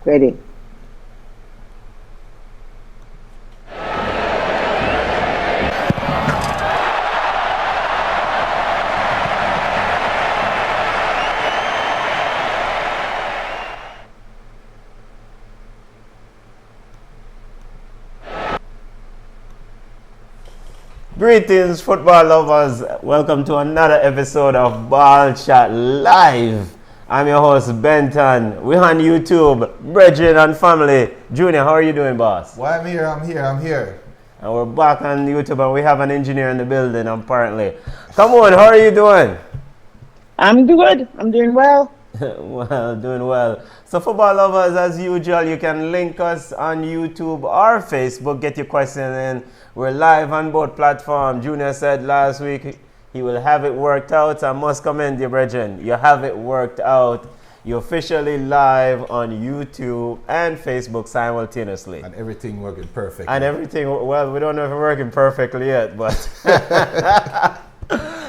Ready. Greetings, football lovers. Welcome to another episode of Ball Chat Live. I'm your host, Benton. We're on YouTube, Brethren and Family. Junior, how are you doing, boss? Well, I'm here. And we're back on YouTube, and we have an engineer in the building, apparently. Come on, how are you doing? I'm good. I'm doing well. Well, doing well. So, football lovers, as usual, you can link us on YouTube or Facebook. Get your question in. We're live on both platforms. Junior said last week he will have it worked out. I must commend you, brethren. You have it worked out. You're officially live on YouTube and Facebook simultaneously. And everything working perfect. And everything, well, we don't know if it's working perfectly yet, but...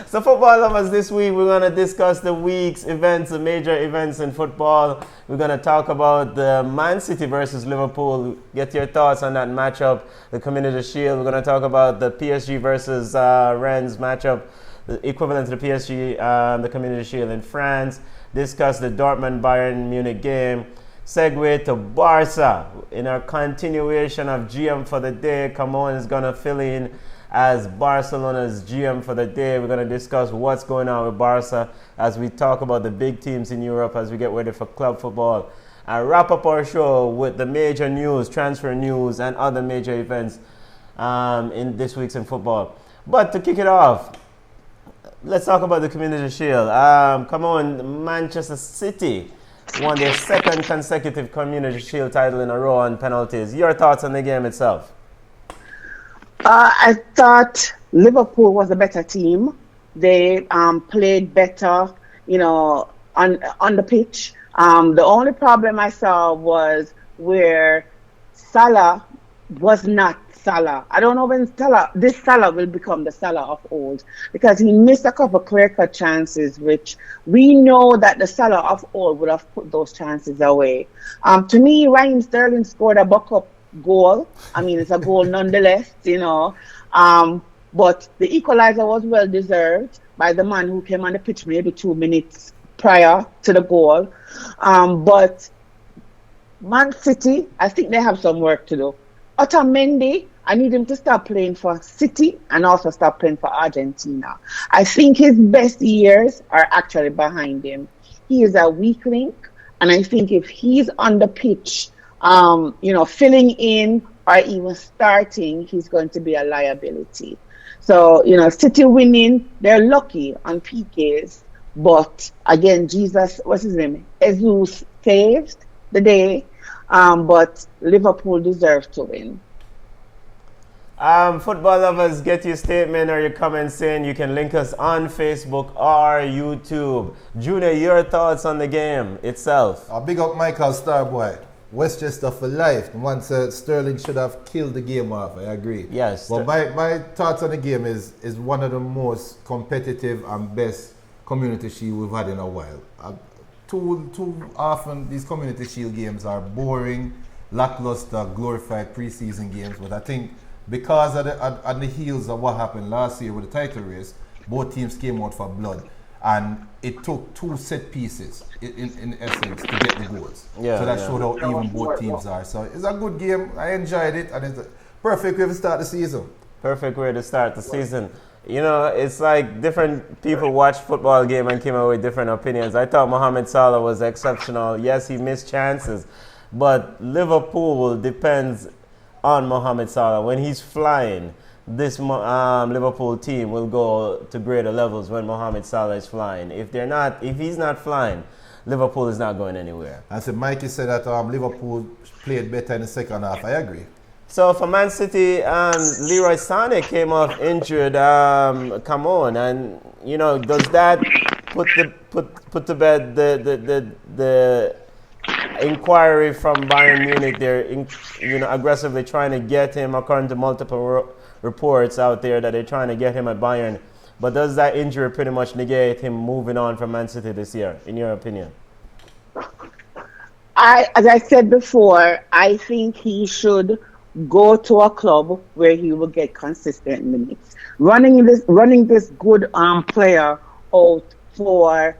So, football lovers, this week we're going to discuss the week's events, the major events in football. We're going to talk about the Man City versus Liverpool. Get your thoughts on that matchup, the Community Shield. We're going to talk about the PSG versus Rennes matchup, the equivalent to the PSG, the Community Shield in France. Discuss the Dortmund-Bayern Munich game. Segue to Barca. In our continuation of GM for the day, Camon is going to fill in as Barcelona's GM for the day. We're going to discuss what's going on with Barca as we talk about the big teams in Europe as we get ready for club football. And wrap up our show with the major news, transfer news, and other major events in this week's in football. But to kick it off, let's talk about the Community Shield. Come on, Manchester City won their second consecutive Community Shield title in a row on penalties. Your thoughts on the game itself? I thought Liverpool was a better team. They played better, on the pitch. The only problem I saw was where Salah was not Salah. I don't know when this Salah will become the Salah of old, because he missed a couple clear-cut chances, which we know that the Salah of old would have put those chances away. To me, Raheem Sterling scored a buck-up goal. I mean, it's a goal nonetheless, but the equalizer was well deserved by the man who came on the pitch maybe 2 minutes prior to the goal. But Man City, I think they have some work to do. Otamendi, I need him to stop playing for City and also stop playing for Argentina. I think his best years are actually behind him. He is a weak link, and I think if he's on the pitch, filling in or even starting, he's going to be a liability. So, City winning, they're lucky on PKs. But again, Jesus saved the day. But Liverpool deserves to win. Football lovers, get your statement or your comments in. You can link us on Facebook or YouTube. Junior, your thoughts on the game itself? I'll big up Michael Starboy. Westchester for life. The one said Sterling should have killed the game off. I agree. Yes. But my thoughts on the game is one of the most competitive and best Community Shield we've had in a while. Too often these Community Shield games are boring, lackluster, glorified preseason games. But I think because on the heels of what happened last year with the title race, both teams came out for blood. And it took 2 set pieces, in essence, to get the goals. So that showed how even both teams are. So it's a good game. I enjoyed it, and it's a perfect way to start the season. Perfect way to start the season. It's like different people watched football game and came out with different opinions. I thought Mohamed Salah was exceptional. Yes, he missed chances, but Liverpool depends on Mohamed Salah. When he's flying, this Liverpool team will go to greater levels when Mohamed Salah is flying. If he's not flying, Liverpool is not going anywhere. And so Mikey said that Liverpool played better in the second half. I agree. So for Man City, Leroy Sané came off injured. Come on, and does that put to bed the inquiry from Bayern Munich? They're aggressively trying to get him, according to multiple reports out there that they're trying to get him at Bayern. But does that injury pretty much negate him moving on from Man City this year, in your opinion? As I said before, I think he should go to a club where he will get consistent minutes. Running this good player out for,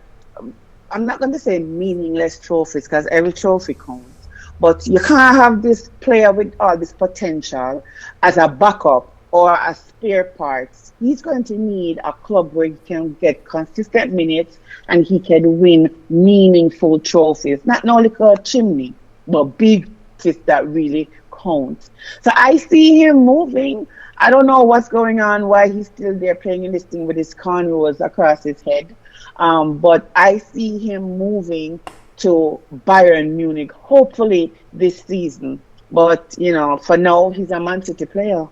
I'm not going to say meaningless trophies because every trophy counts, but you can't have this player with all this potential as a backup or a spare parts. He's going to need a club where he can get consistent minutes and he can win meaningful trophies. Not no little chimney, but big fish that really count. So I see him moving. I don't know what's going on, why he's still there playing in this thing with his cornrows across his head. But I see him moving to Bayern Munich, hopefully this season. But, for now, he's a Man City player.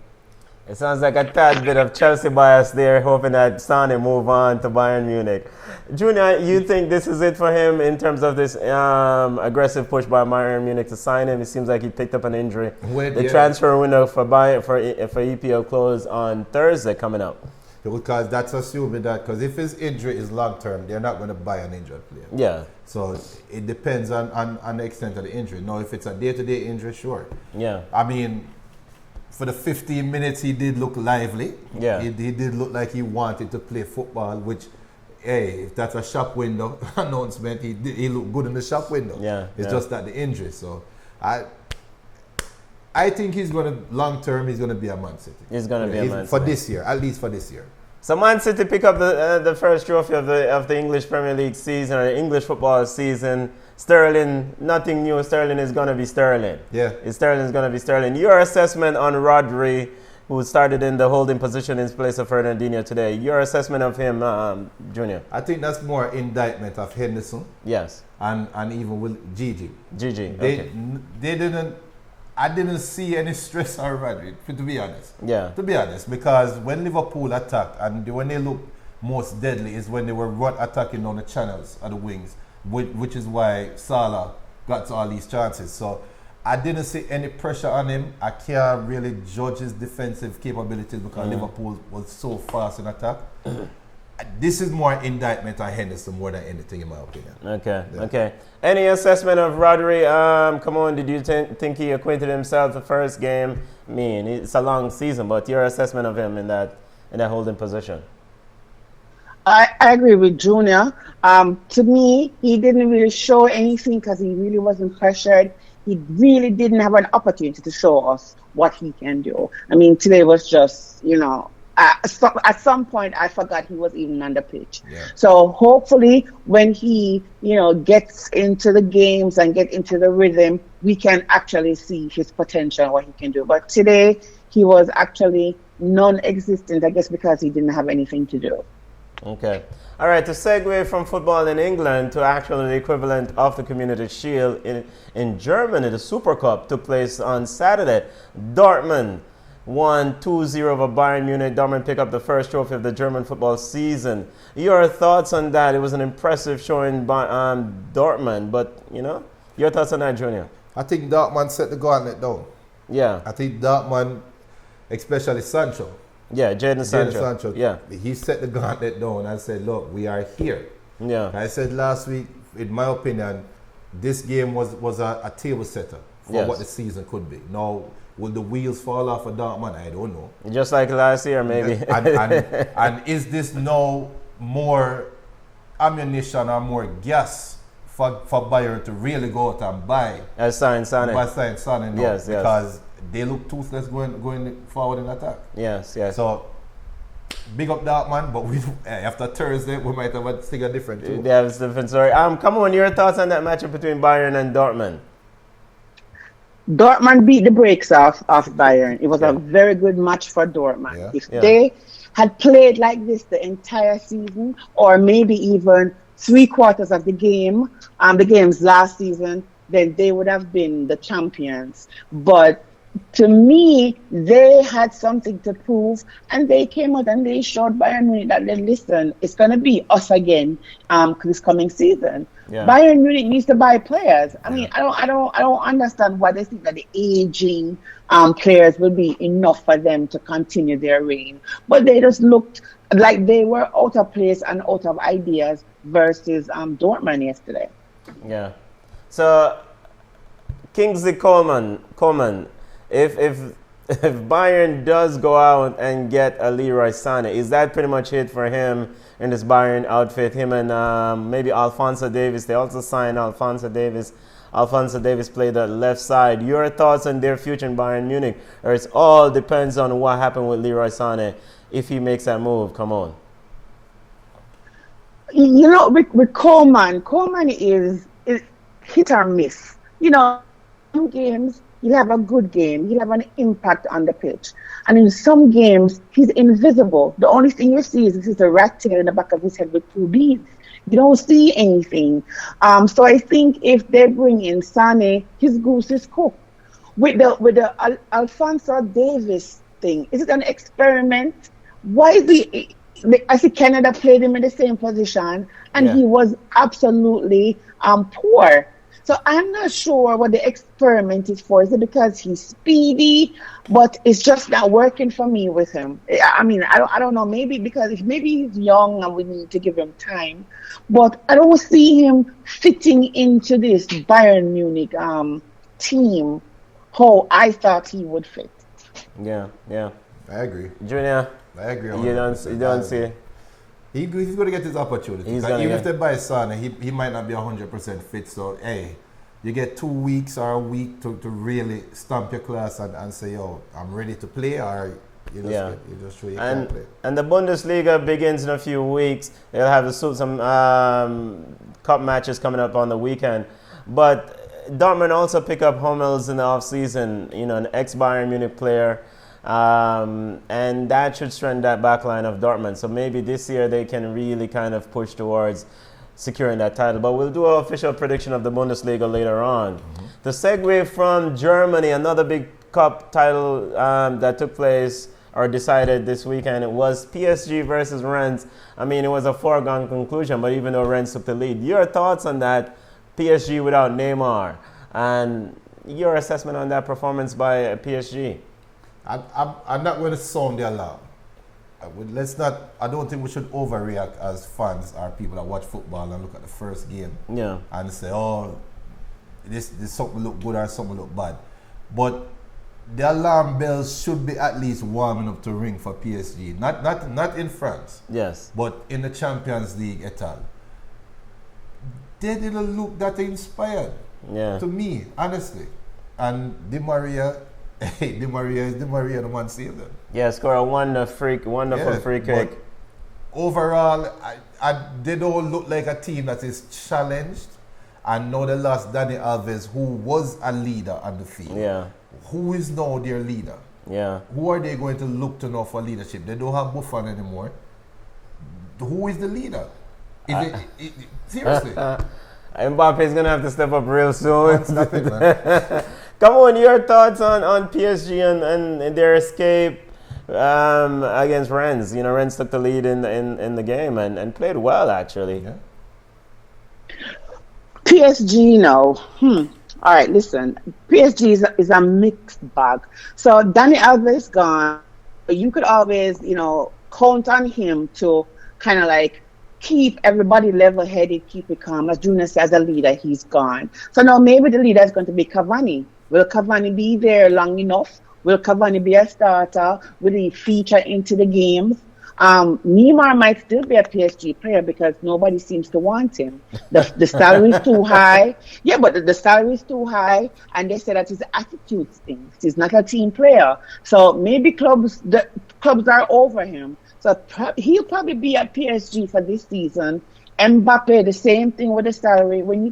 It sounds like a tad bit of Chelsea bias there, hoping that Sané move on to Bayern Munich. Junior, you think this is it for him in terms of this aggressive push by Bayern Munich to sign him? It seems like he picked up an injury. The transfer window for EPL closed on Thursday coming up. Because that's assuming that, because if his injury is long term, they're not going to buy an injured player. Yeah. So it depends on the extent of the injury. Now, if it's a day-to-day injury, sure. Yeah. I mean, for the 15 minutes, he did look lively. Yeah. He did look like he wanted to play football, which, hey, if that's a shop window announcement, he looked good in the shop window. Yeah. It's just that the injury. So I think he's going to, long term, he's going to be a Man City. He's going to be a Man City. For this year, at least for this year. So Man City pick up the first trophy of the English Premier League season, or the English football season. Sterling, nothing new. Sterling is going to be Sterling. Yeah. Sterling is going to be Sterling. Your assessment on Rodri, who started in the holding position in place of Fernandinho today. Your assessment of him, Junior? I think that's more indictment of Henderson. Yes. And even with Gigi. Okay. I didn't see any stress on Rodri, to be honest. Yeah. To be honest, because when Liverpool attacked and when they looked most deadly is when they were attacking down the channels of the wings, which is why Salah got to all these chances. So I didn't see any pressure on him. I can't really judge his defensive capabilities because Liverpool was so fast in attack. This is more indictment on Henderson more than anything, in my opinion. Okay, yeah. Okay. Any assessment of Rodri? Come on, did you think he acquitted himself the first game? I mean, it's a long season, but your assessment of him in that holding position? I agree with Junior. To me, he didn't really show anything because he really wasn't pressured. He really didn't have an opportunity to show us what he can do. I mean, today was just, at some point, I forgot he was even on the pitch. Yeah. So hopefully when he, gets into the games and get into the rhythm, we can actually see his potential, what he can do. But today, he was actually non-existent, I guess, because he didn't have anything to do. Okay. All right, to segue from football in England to actually the equivalent of the Community Shield in Germany, the Super Cup took place on Saturday. Dortmund won 2-0 over Bayern Munich. Dortmund picked up the first trophy of the German football season. Your thoughts on that? It was an impressive showing by Dortmund, but, your thoughts on that, Junior? I think Dortmund set the gauntlet down. Yeah. I think Dortmund, especially Sancho. Yeah, Jadon Sancho. Yeah. He set the gauntlet down and said, look, we are here. Yeah. I said last week, in my opinion, this game was a table setter for what the season could be. Now, will the wheels fall off of Dortmund? I don't know. Just like last year, maybe. and is this now more ammunition or more gas for Bayern to really go out and buy? Sign Sané. Yes. Because they look toothless going forward in attack. Yes. So, big up Dortmund, but after Thursday, we might have a different too. Yeah, it's a different story. Come on, your thoughts on that matchup between Bayern and Dortmund? Dortmund beat the brakes off Bayern. It was a very good match for Dortmund. Yeah. If they had played like this the entire season, or maybe even 3/4 of the games last season, then they would have been the champions. But to me, they had something to prove, and they came out and they showed Bayern Munich that, listen, it's going to be us again this coming season. Yeah. Bayern Munich needs to buy players. I mean, I don't understand why they think that the aging players will be enough for them to continue their reign. But they just looked like they were out of place and out of ideas versus Dortmund yesterday. Yeah. So Kingsley Coleman, if Bayern does go out and get a Leroy Sané, is that pretty much it for him in this Bayern outfit? Him and maybe Alphonso Davies. They also signed Alphonso Davies. Alphonso Davies played the left side. Your thoughts on their future in Bayern Munich? Or it all depends on what happened with Leroy Sané if he makes that move. Come on. You know, with Coleman is hit or miss. You know, some games he'll have a good game, he'll have an impact on the pitch, and in some games he's invisible. The only thing you see is a rat tail in the back of his head with two beads. You don't see anything. So I think if they bring in Sané, his goose is cooked. With the Alphonso Davies thing, is it an experiment? Why is I see Canada played him in the same position, and he was absolutely poor. So I'm not sure what the experiment is for. Is it because he's speedy, but it's just not working for me with him? I mean, I don't know. Maybe because maybe he's young and we need to give him time, but I don't see him fitting into this Bayern Munich team how I thought he would fit. Yeah. I agree. Junior, I agree. you don't see. He's going to get his opportunity. Even if they buy Sané, he might not be 100% fit. So, hey, you get 2 weeks or a week to really stamp your class and say, yo, I'm ready to play, or you just show you can't play. And the Bundesliga begins in a few weeks. They'll have some cup matches coming up on the weekend. But Dortmund also pick up Hummels in the offseason, an ex-Bayern Munich player. And that should strengthen that backline of Dortmund. So maybe this year they can really kind of push towards securing that title. But we'll do an official prediction of the Bundesliga later on. Mm-hmm. The segue from Germany, another big cup title that took place or decided this weekend, it was PSG versus Rennes. I mean, it was a foregone conclusion, but even though Rennes took the lead. Your thoughts on that PSG without Neymar, and your assessment on that performance by PSG? I'm not going to sound the alarm. I don't think we should overreact as fans or people that watch football and look at the first game and say, oh, this something look good or something look bad. But the alarm bells should be at least warming up to ring for PSG. Not in France. Yes. But in the Champions League et al. They didn't look that inspired to me, honestly. And Di Maria is Di Maria, the man saved them. Yeah, score a wonderful free kick. Overall, they don't look like a team that is challenged. And now they lost Dani Alves, who was a leader on the field. Yeah. Who is now their leader? Yeah. Who are they going to look to now for leadership? They don't have Buffon anymore. Who is the leader? Seriously. Mbappe is going to have to step up real soon. That's nothing, man. Come on, your thoughts on PSG and their escape against Rennes. Rennes took the lead in the game and played well, actually. Yeah. PSG, no. All right, listen. PSG is a mixed bag. So Dani Alves gone. You could always, count on him to kind of like keep everybody level-headed, keep it calm. As Junior says, as a leader, he's gone. So now maybe the leader is going to be Cavani. Will Cavani be there long enough? Will Cavani be a starter? Will he feature into the games? Neymar might still be a PSG player because nobody seems to want him. The salary is too high. Yeah, but the salary is too high, and they say that his attitude stinks. He's not a team player. So maybe the clubs are over him. So he'll probably be at PSG for this season. Mbappe, the same thing with the salary. When you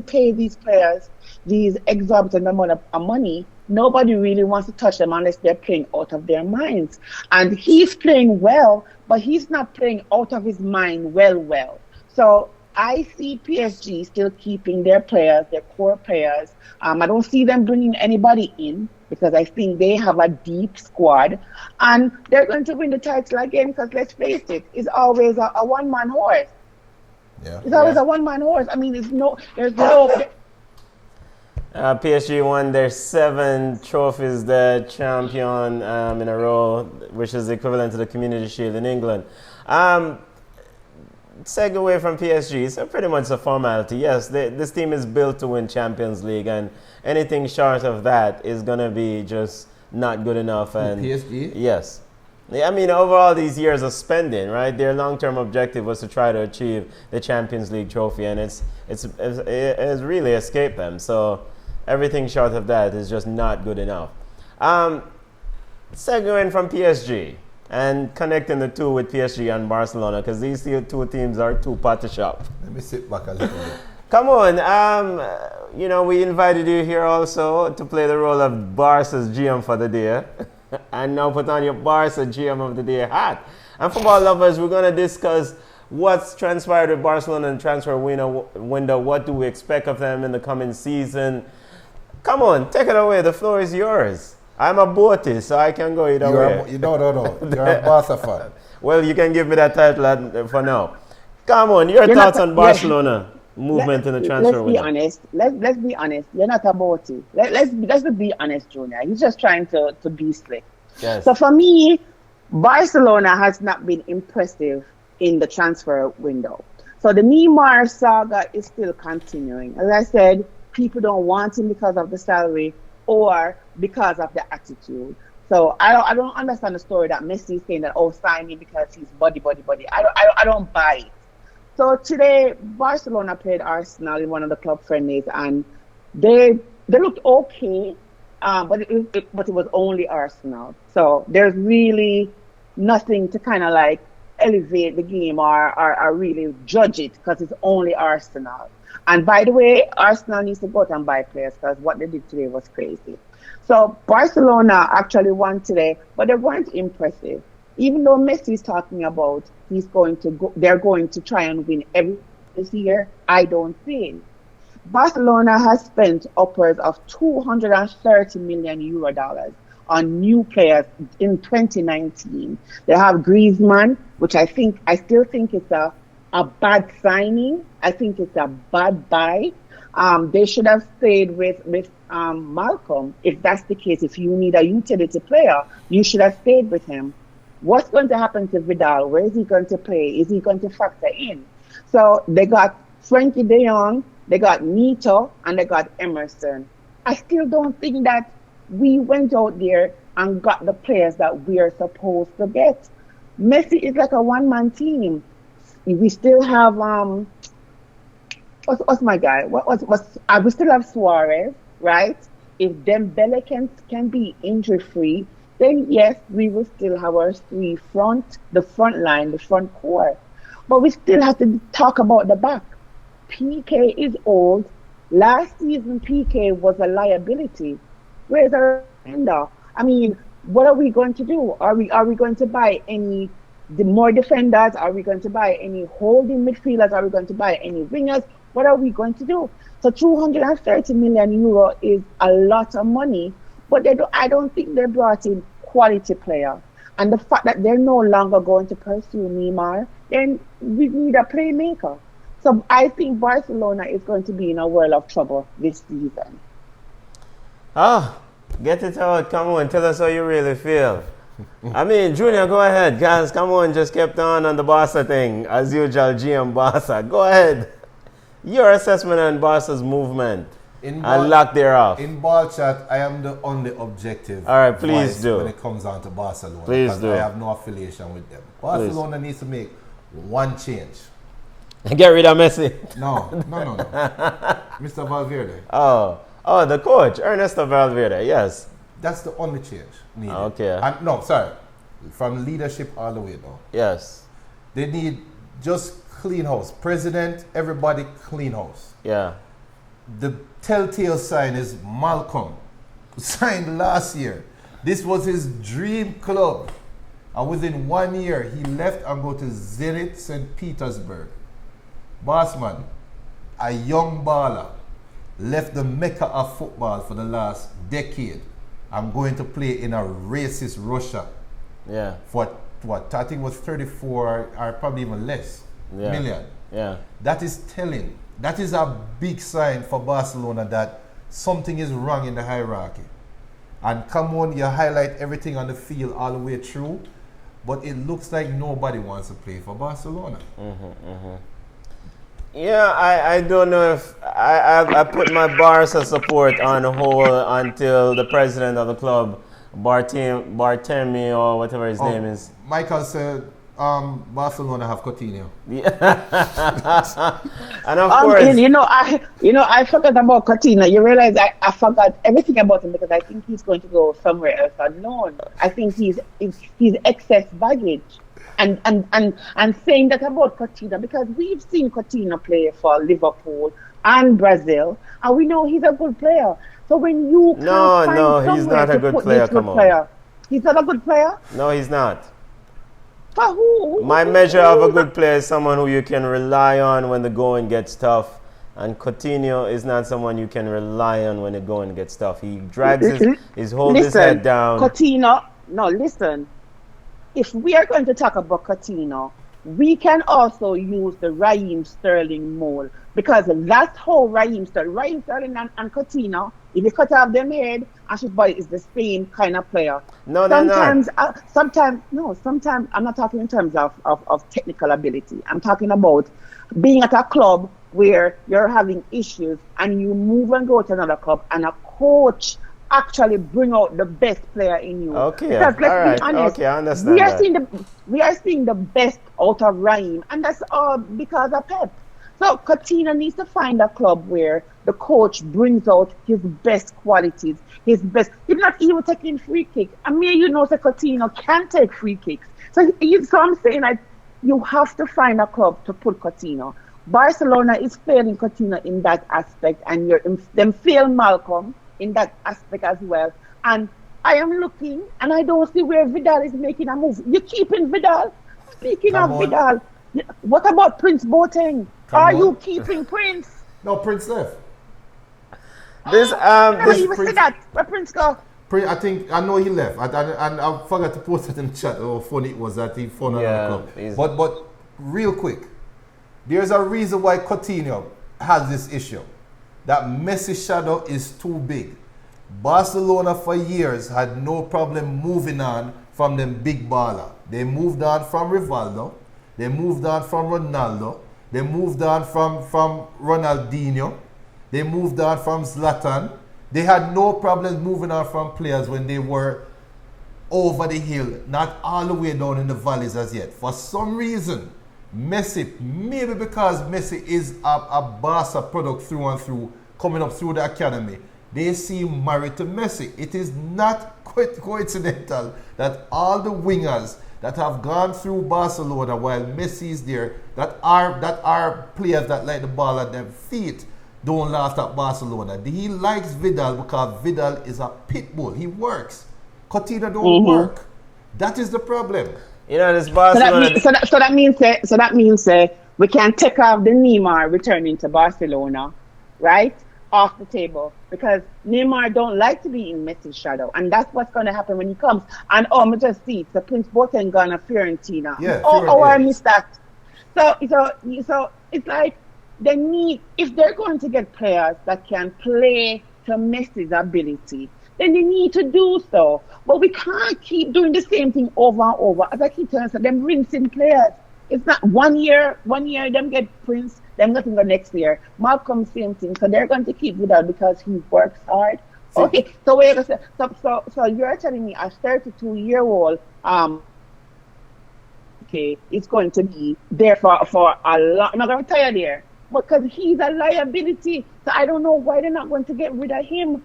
pay these players these exorbitant amount of money, nobody really wants to touch them unless they're playing out of their minds. And he's playing well, but he's not playing out of his mind well. So I see PSG still keeping their players, their core players. I don't see them bringing anybody in because I think they have a deep squad. And they're going to win the title again because, let's face it, it's always a one-man horse. Yeah. It's always a one-man horse. I mean, there's no... PSG won their 7 trophies, the champion in a row, which is equivalent to the Community Shield in England. segue from PSG, so pretty much a formality. Yes, this team is built to win Champions League, and anything short of that is going to be just not good enough. And PSG? Yes. I mean, over all these years of spending, right, their long-term objective was to try to achieve the Champions League trophy, and it's really escaped them. So everything short of that is just not good enough. Segueing from PSG and connecting the two with PSG and Barcelona, because these two teams are two pot shop. Let me sit back a little bit. Come on, you know, we invited you here also to play the role of Barca's GM for the day. And now put on your Barca GM of the Day hat. And football lovers, we're going to discuss what's transpired with Barcelona in the transfer window. What do we expect of them in the coming season? Come on, take it away. The floor is yours. I'm a Boaty, so I can go either way. No. You're a Barca fan. Well, you can give me that title for now. Come on, your thoughts on Barcelona movement in the transfer window. Let's be honest. You're not a Boaty. Let's be honest, Junior. He's just trying to be slick. Yes. So for me, Barcelona has not been impressive in the transfer window. So the Neymar saga is still continuing. As I said, people don't want him because of the salary or because of the attitude. So I don't understand the story that Messi is saying that, sign me because he's buddy. I don't buy it. So today, Barcelona played Arsenal in one of the club friendlies, and they looked okay, but it was only Arsenal. So there's really nothing to kind of like elevate the game or really judge it because it's only Arsenal. And by the way, Arsenal needs to go out and buy players because what they did today was crazy. So Barcelona actually won today, but they weren't impressive. Even though Messi is talking about they're going to try and win this year, I don't think. Barcelona has spent upwards of €230 million on new players in 2019. They have Griezmann, which I still think it's a bad signing. I think it's a bad buy. They should have stayed with Malcolm. If that's the case, if you need a utility player, you should have stayed with him. What's going to happen to Vidal? Where is he going to play? Is he going to factor in? So they got Frankie de Jong, they got Neto, and they got Emerson. I still don't think that we went out there and got the players that we are supposed to get. Messi is like a one-man team. We still have what's my guy? We still have Suarez, right? If Dembele can be injury-free, then yes, we will still have our the front line, the front core. But we still have to talk about the back. PK is old. Last season, PK was a liability. Where's our defender? I mean, what are we going to do? Are we going to buy any more defenders? Are we going to buy any holding midfielders? Are we going to buy any wingers? What are we going to do? So €230 million is a lot of money, but I don't think they brought in quality player. And the fact that they're no longer going to pursue Neymar, then we need a playmaker. So I think Barcelona is going to be in a world of trouble this season. Get it out. Come on, tell us how you really feel. I mean, Junior, go ahead. Guys, come on, just kept on the Barca thing. As usual, GM Barca. Go ahead. Your assessment on Barca's movement and lack thereof. In ball chat, I am the only objective. All right, please do. When it comes down to Barcelona. Please do. I have no affiliation with them. Barcelona needs to make one change. Get rid of Messi. No. Mr. Valverde. Oh, the coach, Ernesto Valverde, yes. That's the only change needed. Okay. From leadership all the way now. Yes. They need just clean house. President, everybody clean house. Yeah. The telltale sign is Malcolm, signed last year. This was his dream club. And within 1 year, he left and go to Zenit St. Petersburg. Bossman, a young baller, left the mecca of football for the last decade. I'm going to play in a racist Russia. Yeah. For what? I think it was 34 or probably even less million. Yeah. That is telling. That is a big sign for Barcelona that something is wrong in the hierarchy. And come on, you highlight everything on the field all the way through. but it looks like nobody wants to play for Barcelona. Yeah, I don't know if I put my Barca support on hold until the president of the club, Bartemi or whatever his name is. Michael said Barcelona have Coutinho. And of course, I forgot about Coutinho. You realize I forgot everything about him because I think he's going to go somewhere else unknown. I think he's excess baggage. And saying that about Coutinho, because we've seen Coutinho play for Liverpool and Brazil, and we know he's a good player. So when you he's not a good player. He's not a good player. No, he's not. For who? My measure of a good player is someone who you can rely on when the going gets tough. And Coutinho is not someone you can rely on when the going gets tough. He drags his head down. Coutinho, no, listen. If we are going to talk about Coutinho, we can also use the Raheem Sterling mold, because that's how Raheem Sterling and Coutinho, if you cut off them head, Ashby is the same kind of player. No, they're not. Sometimes I'm not talking in terms of technical ability. I'm talking about being at a club where you're having issues and you move and go to another club and a coach actually bring out the best player in you. Okay, because let's be honest, okay, I understand. We are seeing the best out of Raheem, and that's all because of Pep. So Coutinho needs to find a club where the coach brings out his best qualities, his best. He's not even taking free kicks. I mean, that Coutinho can take free kicks. So I'm saying that you have to find a club to put Coutinho. Barcelona is failing Coutinho in that aspect, and them fail Malcolm in that aspect as well. And I am looking, and I don't see where Vidal is making a move. You're keeping Vidal. Speaking of Vidal, what about Prince Boateng? Are you keeping Prince? No, Prince left. This Prince, say that. Where Prince go? I know he left. And I forgot to post it in the chat how funny it was that he found another club. But real quick, there's a reason why Coutinho has this issue. That Messi shadow is too big. Barcelona for years had no problem moving on from them big baller. They moved on from Rivaldo. They moved on from Ronaldo. They moved on from Ronaldinho. They moved on from Zlatan. They had no problem moving on from players when they were over the hill, not all the way down in the valleys as yet. For some reason, Messi, maybe because Messi is a Barca product through and through, coming up through the academy, they seem married to Messi. It is not coincidental that all the wingers that have gone through Barcelona while Messi is there, that are players that like the ball at their feet, don't last at Barcelona. He likes Vidal because Vidal is a pit bull. He works. Coutinho don't work. That is the problem. This Barcelona. So that means we can take off the Neymar returning to Barcelona, right, off the table, because Neymar don't like to be in Messi's shadow, and that's what's going to happen when he comes. And I just see the Prince Boateng gonna Fiorentina. I missed that. So it's like they need, if they're going to get players that can play to Messi's ability, then they need to do so. But we can't keep doing the same thing over and over. As I keep telling you, them rinsing players. It's not one year them get Prince, them getting the next year. Malcolm, same thing. So they're going to keep Vidal because he works hard. Okay, so wait a second. So you're telling me a 32-year-old is going to be there for a long. I'm not going to retire there, because he's a liability. So I don't know why they're not going to get rid of him.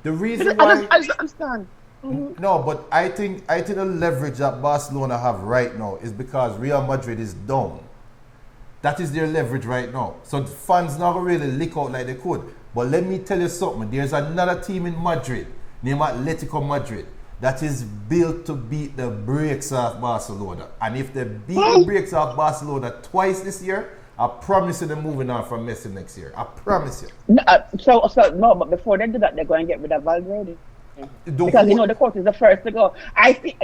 The reason why I don't understand. No, but I think the leverage that Barcelona have right now is because Real Madrid is down. That is their leverage right now. So the fans not really lick out like they could. But let me tell you something. There's another team in Madrid named Atletico Madrid that is built to beat the brakes off Barcelona. And if they beat the brakes off Barcelona twice this year, I promise you they're moving on from Messi next year. I promise you. No, but before they do that, they're going to get rid of Valverde. Because the court is the first to go. I think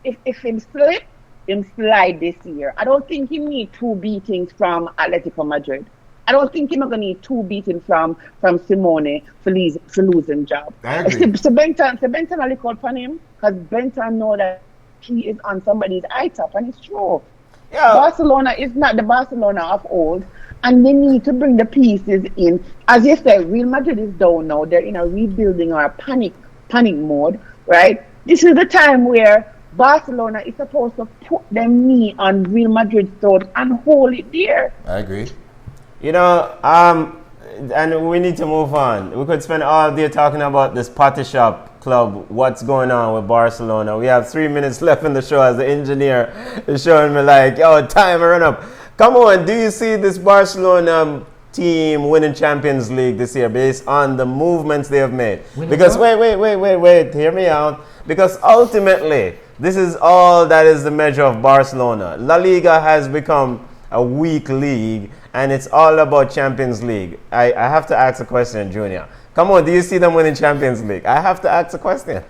if him slip, him slide this year. I don't think he need 2 beatings from Atletico Madrid. I don't think he's not going to need 2 beatings from Simone for losing job. I agree. So Benton will look out for him, because Benton know that he is on somebody's eye top, and it's true. Yeah. Barcelona is not the Barcelona of old, and they need to bring the pieces in. As you said, Real Madrid is down now. They're in a rebuilding or a panic mode, right? This is the time where Barcelona is supposed to put their knee on Real Madrid's throat and hold it there. I agree. You know, and we need to move on. We could spend all day talking about this potty shop club, what's going on with Barcelona. We have 3 minutes left in the show as the engineer is showing me like, yo, time run up. Come on, do you see this Barcelona team winning Champions League this year based on the movements they have made? Because wait, hear me out. Because ultimately, this is all that is the measure of Barcelona. La Liga has become a weak league, and it's all about Champions League. I have to ask a question, Junior. Come on, do you see them winning Champions League? I have to ask a question.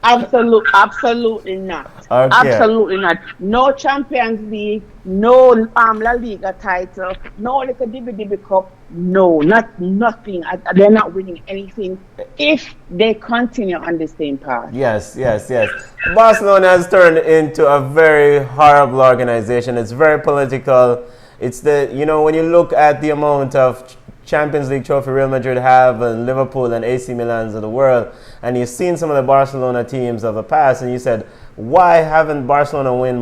Absolutely not. Okay. Absolutely not. No Champions League, no La Liga title, no little DB Cup. No, nothing. They're not winning anything if they continue on the same path. Yes. Barcelona has turned into a very horrible organization. It's very political. It's when you look at the amount of Champions League trophy Real Madrid have and Liverpool and AC Milans of the world, and you've seen some of the Barcelona teams of the past, and you said, why haven't Barcelona won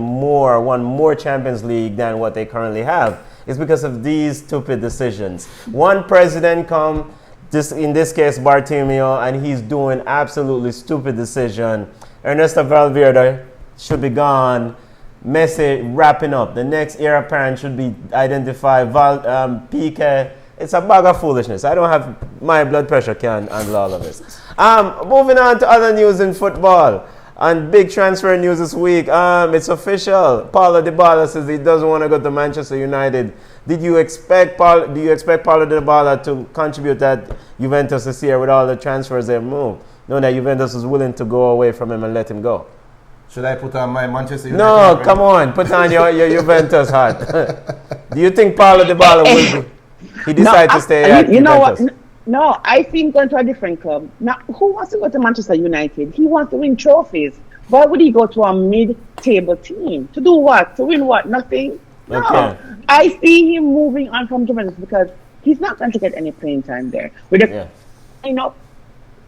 more Champions League than what they currently have? It's because of these stupid decisions. One president come, in this case Bartomeu, and he's doing absolutely stupid decision. Ernesto Valverde should be gone. Messi wrapping up. The next heir apparent should be identified. Piqué. It's a bag of foolishness. I don't have my blood pressure can handle all of this. Moving on to other news in football. And big transfer news this week. It's official. Paulo Dybala says he doesn't want to go to Manchester United. Do you expect Paulo Dybala to contribute at Juventus this year with all the transfers they've moved? Knowing that Juventus is willing to go away from him and let him go. Should I put on my Manchester United? No, come on. Put on your Juventus hat. Do you think Paulo Dybala will be? He decided to stay at you know Juventus. what? No, I think going to a different club. Now, who wants to go to Manchester United? He wants to win trophies. Why would he go to a mid-table team? To do what? To win what? Nothing? No. Okay. I see him moving on from Juventus because he's not going to get any playing time there.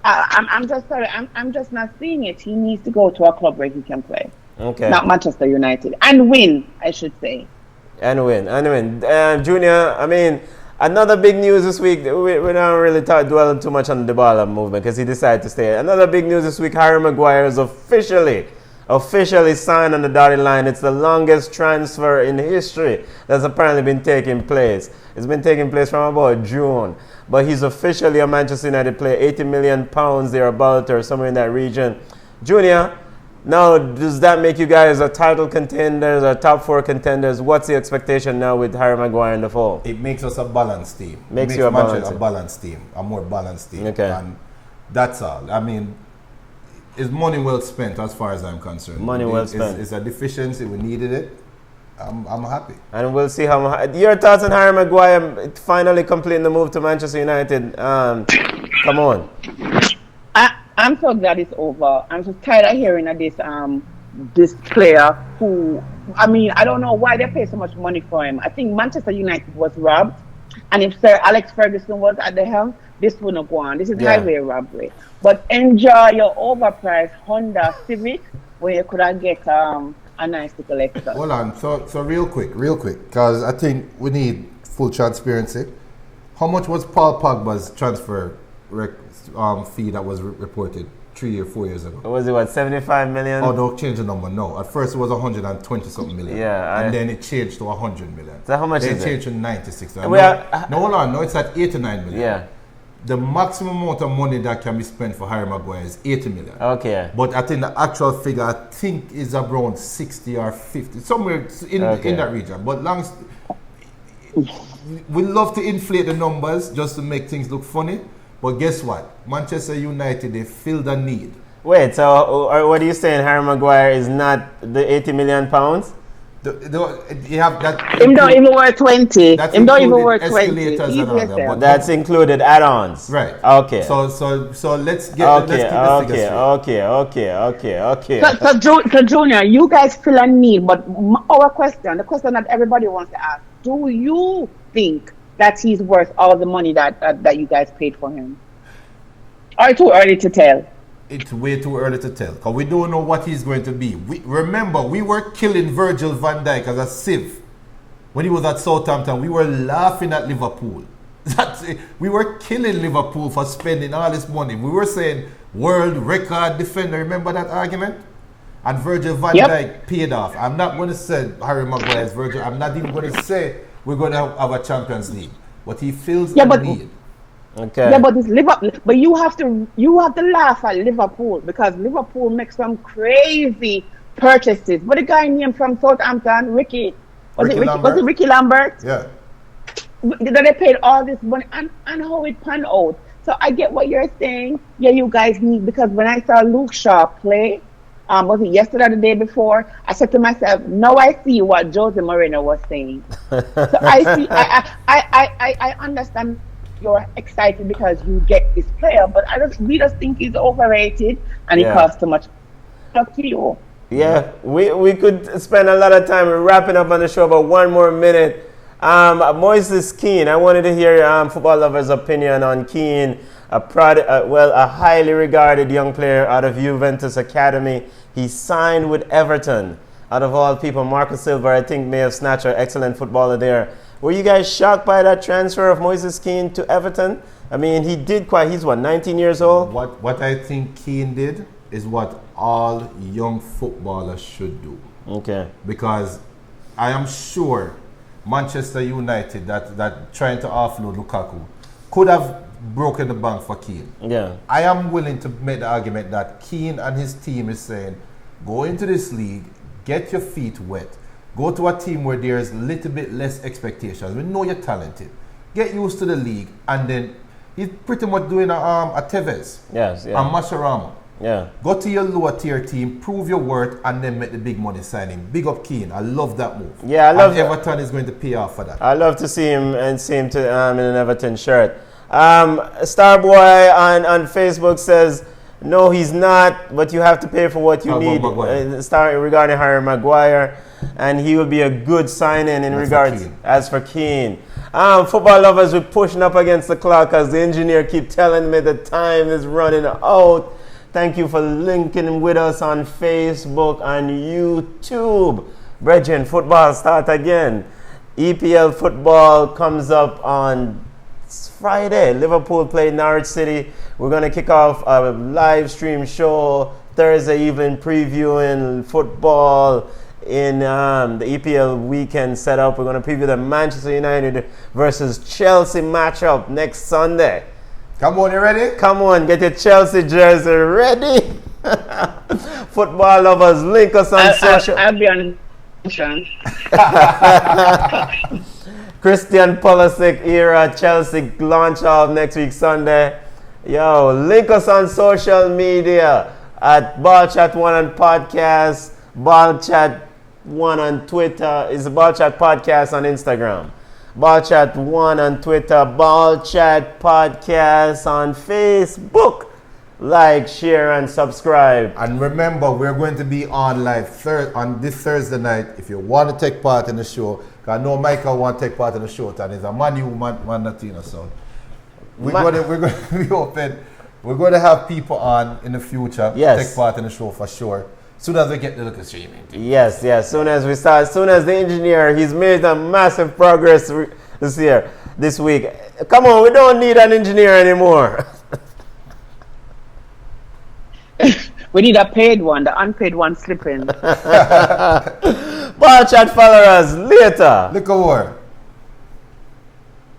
I'm just sorry. I'm just not seeing it. He needs to go to a club where he can play. Okay. Not Manchester United. And win, I should say. And win. Junior, I mean, another big news this week. We don't really dwell too much on the Dybala movement because he decided to stay. Another big news this week, Harry Maguire is officially signed on the dotted line. It's the longest transfer in history that's apparently been taking place. It's been taking place from about June. But he's officially a Manchester United player, £80 million thereabout or somewhere in that region. Junior, now does that make you guys a title contenders or top 4 contenders? What's the expectation now with Harry Maguire in the fold? It makes us a balanced team. Makes you a balanced team, a more balanced team. Okay. And that's all. I mean, it's money well spent as far as I'm concerned. Money well spent. It's a deficiency. We needed it. I'm happy. And we'll see how. Your thoughts on Harry Maguire finally completing the move to Manchester United? Come on. I'm so glad it's over. I'm so tired of hearing of this player who, I mean, I don't know why they pay so much money for him. I think Manchester United was robbed. And if Sir Alex Ferguson was at the helm, this wouldn't go on. This is highway robbery. But enjoy your overpriced Honda Civic where you could have get a nice little extra. Hold on. So real quick, because I think we need full transparency. How much was Paul Pogba's transfer fee that was reported 3 or 4 years ago? Was it 75 million? Oh, don't change the number. No, at first it was 120 something million. Yeah, and then it changed to 100 million. So how much then is it? Changed to 96. No, hold on. No, it's at 89 million. Yeah. The maximum amount of money that can be spent for Harry Maguire is 80 million. Okay. But I think the actual figure, I think, is around 60 or 50, somewhere in that region. But we love to inflate the numbers just to make things look funny. But guess what? Manchester United, they feel the need. Wait, so what are you saying? Harry Maguire is not the £80 million? You have that. Him don't even worth 20. That's Him don't even included worth 20. escalators and Easy all that, yourself. but That's included add-ons. Right. Okay. So let's get Okay, let's keep the figures straight. So, Junior, you guys feel a need, but the question that everybody wants to ask: do you think that he's worth all the money that you guys paid for him? Or too early to tell? It's way too early to tell because we don't know what he's going to be. Remember, we were killing Virgil van Dijk as a sieve when he was at Southampton. We were laughing at Liverpool. We were killing Liverpool for spending all this money. We were saying world record defender. Remember that argument? And Virgil van Dijk paid off. I'm not going to say Harry Maguire's Virgil. I'm not even going to say we're going to have a Champions League. But he fills a need. Okay. Yeah, but it's Liverpool. But you have to laugh at Liverpool because Liverpool makes some crazy purchases. What the guy named from Southampton, Ricky Lambert? Yeah. That they paid all this money and how it panned out. So I get what you're saying. Yeah, you guys need, because when I saw Luke Shaw play, was it yesterday or the day before? I said to myself, now I see what Jose Mourinho was saying. So I see. I understand. You're excited because you get this player, but we just think he's overrated and he costs too much. Up to you. Yeah, we could spend a lot of time wrapping up on the show, but one more minute. Moises Kean, I wanted to hear Football Lovers' opinion on Kean, a highly regarded young player out of Juventus Academy. He signed with Everton. Out of all people, Marcus Silva, I think, may have snatched an excellent footballer there. Were you guys shocked by that transfer of Moises Kean to Everton? I mean, he's 19 years old? What I think Kean did is what all young footballers should do. Okay. Because I am sure Manchester United, that trying to offload Lukaku, could have broken the bank for Kean. Yeah. I am willing to make the argument that Kean and his team is saying, go into this league, get your feet wet. Go to a team where there's a little bit less expectations. We know you're talented. Get used to the league, and then he's pretty much doing a Tevez. Yes, yeah. And Mascherano. Yeah. Go to your lower tier team, prove your worth, and then make the big money signing. Big up Kean. I love that move. Yeah, I love and Everton is going to pay off for that. I love to see him in an Everton shirt. Starboy on Facebook says, no, he's not, but you have to pay for what you need. Regarding Harry Maguire, and he will be a good sign-in in regards as for Keane. Football Lovers, we're pushing up against the clock as the engineer keep telling me the time is running out. Thank you for linking with us on Facebook and YouTube. Brethren, football start again. EPL football comes up on Friday. Liverpool play Norwich City. We're going to kick off a live stream show Thursday evening previewing football in the EPL weekend setup. We're going to preview the Manchester United versus Chelsea matchup next Sunday. Come on, you ready? Come on, get your Chelsea jersey ready. Football Lovers, link us on social. I'll be on Sean. Christian Pulisic era Chelsea launch off next week Sunday. Yo, link us on social media at Ball Chat 1 on podcast, Ball Chat 1 on Twitter. It's Ball Chat Podcast on Instagram. Ball Chat 1 on Twitter, Ball Chat Podcast on Facebook. Like, share, and subscribe. And remember, we're going to be on live on this Thursday night. If you want to take part in the show, because I know Michael want to take part in the show, and he's a man Latino, so we're going to be open. We're going to have people on in the future to take part in the show for sure. As soon as we get the look streaming. Yes. Soon as we start, as soon as the engineer, he's made a massive progress this week. Come on, we don't need an engineer anymore. We need a paid one, the unpaid one slipping. Ball Chat followers later. Look over.